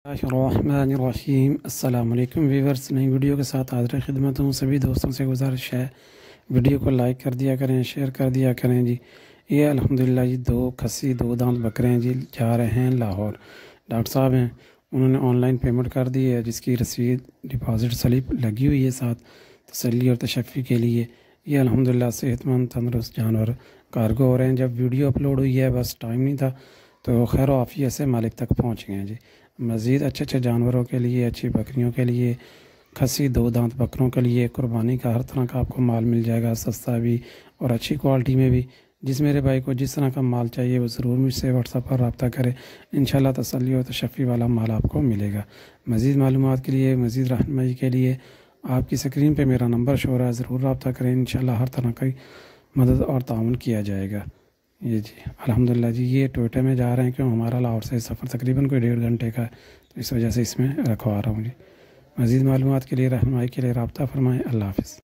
الرحمن الرحیم۔ السلام علیکم ویورز، نئی ویڈیو کے ساتھ حاضر خدمت ہوں۔ سبھی دوستوں سے گزارش ہے ویڈیو کو لائک کر دیا کریں، شیئر کر دیا کریں جی۔ یہ الحمدللہ جی دو دانت بکرے ہیں جی، جا رہے ہیں لاہور۔ ڈاکٹر صاحب ہیں، انہوں نے آن لائن پیمنٹ کر دی ہے، جس کی رسید ڈپازٹ سلپ لگی ہوئی ہے ساتھ تسلی اور تشفی کے لیے۔ یہ الحمدللہ صحت مند تندرست جانور کارگو ہو رہے ہیں۔ جب ویڈیو اپلوڈ ہوئی ہے بس ٹائم نہیں تھا، تو خیر و عافیت سے مالک تک پہنچ گئے ہیں جی۔ مزید اچھے جانوروں کے لیے، اچھی بکریوں کے لیے، کھسی دو دانت بکروں کے لیے قربانی کا ہر طرح کا آپ کو مال مل جائے گا، سستا بھی اور اچھی کوالٹی میں بھی۔ جس میرے بھائی کو جس طرح کا مال چاہیے وہ ضرور مجھ سے واٹس ایپ پر رابطہ کرے، انشاءاللہ تسلی اور تشفی والا مال آپ کو ملے گا۔ مزید معلومات کے لیے، مزید رہنمائی کے لیے آپ کی اسکرین پہ میرا نمبر شو ہو رہا ہے، ضرور رابطہ کریں، انشاءاللہ ہر طرح کی مدد اور تعاون کیا جائے گا۔ یہ جی الحمدللہ جی، یہ ٹوئیٹا میں جا رہے ہیں، کیوں ہمارا لاہور سے سفر تقریباً کوئی 1.5 گھنٹے کا ہے، تو اس وجہ سے اس میں رکھوا رہا ہوں جی۔ مزید معلومات کے لیے، رہنمائی کے لیے رابطہ فرمائیں۔ اللہ حافظ۔